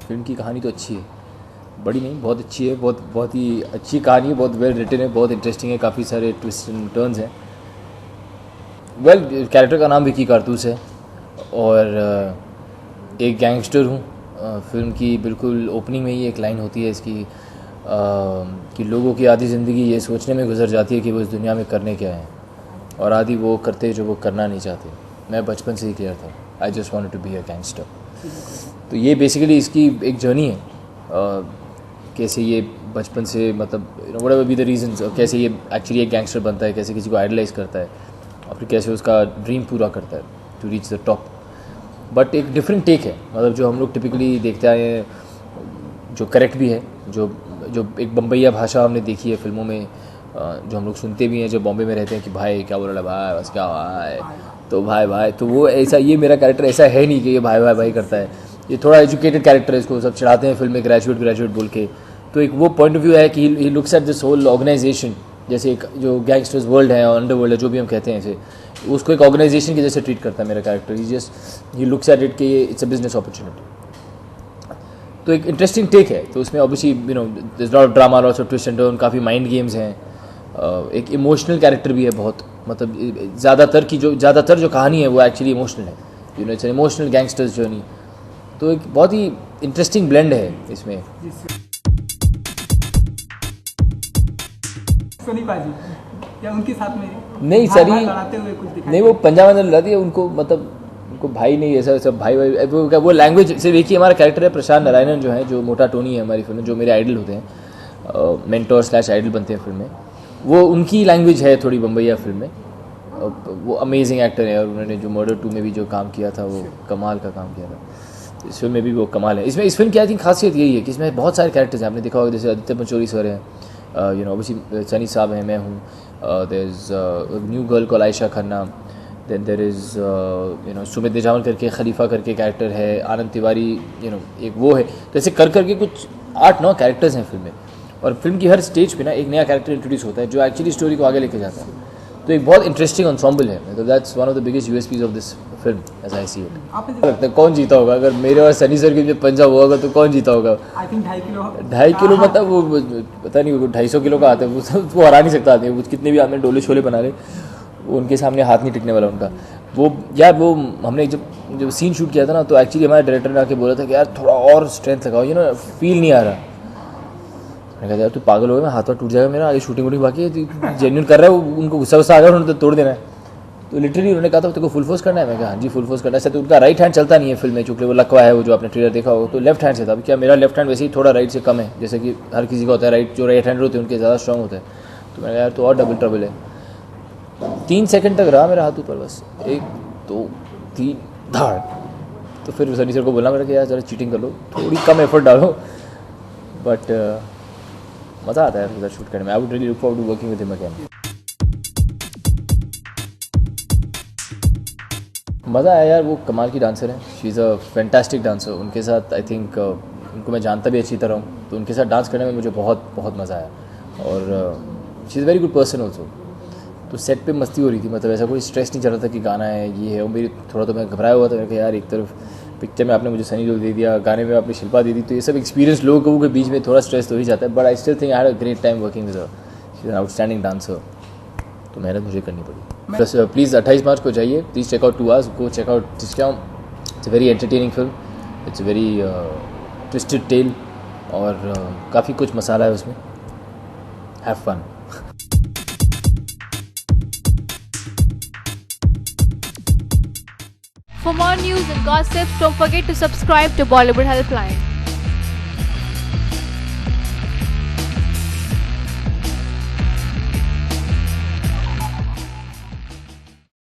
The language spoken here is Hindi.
फिल्म की कहानी तो अच्छी है, बड़ी नहीं, बहुत अच्छी है, बहुत ही अच्छी कहानी है, बहुत वेल रिटन है, बहुत इंटरेस्टिंग है, काफ़ी सारे ट्विस्ट एंड टर्न्स हैं। कैरेक्टर का नाम विकी कारतूस है और एक गैंगस्टर हूँ। फिल्म की बिल्कुल ओपनिंग में ही एक लाइन होती है इसकी कि लोगों की आधी ज़िंदगी ये सोचने में गुजर जाती है कि वो इस दुनिया में करने क्या है, और आधी वो करते जो वो करना नहीं चाहते। मैं बचपन से ही क्लियर था, I just wanted to be a gangster. तो ये बेसिकली इसकी एक जर्नी है, कैसे ये बचपन से मतलब व्हाटएवर बी द रीजंस, कैसे ये एक्चुअली एक गैंगस्टर बनता है, कैसे किसी को आइडलाइज करता है और फिर कैसे उसका ड्रीम पूरा करता है to reach the top. But एक डिफरेंट टेक है, मतलब जो हम लोग टिपिकली देखते आए हैं, जो करेक्ट भी है, जो जो एक बम्बैया भाषा हमने देखी है फिल्मों में, जो हम लोग सुनते भी हैं जब बॉम्बे में रहते हैं कि भाई क्या बोल रहा है, भाई बस क्या भाई, तो भाई तो वो ऐसा, ये मेरा कैरेक्टर ऐसा है नहीं कि ये भाई करता है। ये थोड़ा एजुकेटेड कैरेक्टर है, इसको सब चढ़ाते हैं फिल्म में ग्रेजुएट बोल के। तो एक वो पॉइंट ऑफ व्यू है कि he looks at this whole organisation, जैसे एक जो गैंगस्टर्स वर्ल्ड है और अंडर वर्ल्ड है, जो भी हम कहते हैं इसे, उसको एक ऑर्गेनाइजेशन की जैसे ट्रीट करता है मेरा character. He looks at it कि इट्स अ बिजनेस अपॉर्चुनिटी। तो एक इंटरेस्टिंग टेक है। तो उसमें obviously there is lot of drama, lots of twist and turn, काफ़ी माइंड गेम्स हैं, एक इमोशनल कैरेक्टर भी है बहुत, मतलब ज़्यादातर जो कहानी है वो एक्चुअली इमोशनल है, it's an emotional gangsters journey. तो एक बहुत ही इंटरेस्टिंग ब्लेंड है इसमें। सोनी पाजी या उनके साथ में नहीं सरी लड़ाते हुए कुछ दिखाई नहीं, वो पंजाब में लड़ाती है उनको, मतलब उनको भाई नहीं, ऐसा सब भाई वो लैंग्वेज सिर्फ एक ही हमारा कैरेक्टर है, प्रशांत नारायणन जो है, जो मोटा टोनी है हमारी फिल्म में, जो मेरे आइडल होते हैं, मेंटोर स्लैश आइडल बनते हैं फिल्म में। वो उनकी लैंग्वेज है थोड़ी बम्बैया फिल्म में। वो अमेजिंग एक्टर है और उन्होंने जो मर्डर 2 में भी जो काम किया था वो कमाल का काम किया था। इस फिल्म में भी वो कमाल है। इसमें इस फिल्म की आई थिंक खासियत यही है कि इसमें बहुत सारे कैरेक्टर्स हैं, आपने देखा होगा, जैसे आदित्य पंचोली सर हैं, ऑब्वियसली सनी साहब हैं, मैं हूँ, there is new girl call Ayesha Khanna, then there is Sumit Dejawal करके, खलीफा करके कैरेक्टर है, आनंद तिवारी, एक वो है। तो ऐसे कर करके कुछ 8-9 कैरेक्टर्स हैं फिल्म में, और फिल्म की हर स्टेज पे ना एक नया कैरेक्टर इंट्रोड्यूस होता है जो एक्चुअली स्टोरी को आगे लेके जाता है। तो एक बहुत इंटरेस्टिंग एंसेम्बल है, मतलब that's one of the biggest USPs of this film as I see it. आपको लगता है कौन जीता होगा? अगर मेरे और सनी सर के बीच पंजा हुआ होगा तो कौन जीता होगा? आई थिंक 2.5 किलो मतलब वो पता नहीं, वो 250 किलो का आता है, वो हरा नहीं सकता आदमी, वो कितने भी आदमी डोले छोले बना ले, वो उनके सामने हाथ नहीं टिकने वाला उनका। वो यार, वो हमने जब सीन शूट किया था ना, तो एक्चुअली हमारे डायरेक्टर ने आके बोला था कि यार थोड़ा और स्ट्रेंथ लगाओ, फील नहीं आ रहा। मैंने कहा यार तू पागल हो गया, हाथ टूट जाएगा मेरा, आगे शूटिंग वूटिंग बाकी है, जेन्यून कर रहा है, उनको गुस्सा आ गया, उन्होंने तो तोड़ देना है। तो लिटरली उन्होंने कहा था तेरे को फुल फोर्स करना है। मैं कहा हाँ जी फुल फोर्स करना है। तो उनका राइट हैंड चलता नहीं है फिल्म में, चूँकि वो लकवा है, वो जो आपने ट्रेलर देखा होगा, तो लेफ्ट हैंड से था। क्या मेरा लेफ्ट हैंड वैसे ही थोड़ा राइट से कम है, जैसे कि हर किसी का होता है, राइट जो राइट हैंडर होते हैं उनके ज़्यादा स्ट्रॉन्ग होता है। तो मैंने कहा यार तो और डबल ट्रबल है। 3 सेकंड तक रहा मेरा हाथ ऊपर, बस 1 2 3 धाड़। तो फिर सनी सर को बोलना मेरा कि यार ज़रा चीटिंग कर लो, थोड़ी कम एफर्ट डालो, बट मज़ा आता है उधर शूट करने में। I would really look forward to working with him again. मज़ा आया यार, वो कमाल की डांसर है, she is a fantastic dancer. उनके साथ आई थिंक उनको मैं जानता भी अच्छी तरह हूँ, तो उनके साथ डांस करने में मुझे बहुत बहुत मज़ा आया। और she is very good person also. तो सेट पे मस्ती हो रही थी, मतलब ऐसा कोई स्ट्रेस नहीं चल रहा था कि गाना है ये है। और मेरी थोड़ा तो मैं घबराया हुआ था, मैंने कहा यार एक तरफ पिक्चर में आपने मुझे सनी देओल दे दिया, गाने में आपने शिल्पा दे दी, तो ये सब एक्सपीरियंस लोगों के बीच में थोड़ा स्ट्रेस तो ही जाता है। But I still think I had a great time working with her, she is an outstanding dancer. तो मेहनत मुझे करनी पड़ी। बस प्लीज़ 28 मार्च को जाइए, please check out 2 hours, go check out discount. It's a very entertaining film, it's a very twisted tale, और काफ़ी कुछ मसाला है उसमें। Have fun. For more news and gossips, don't forget to subscribe to Bollywood Helpline.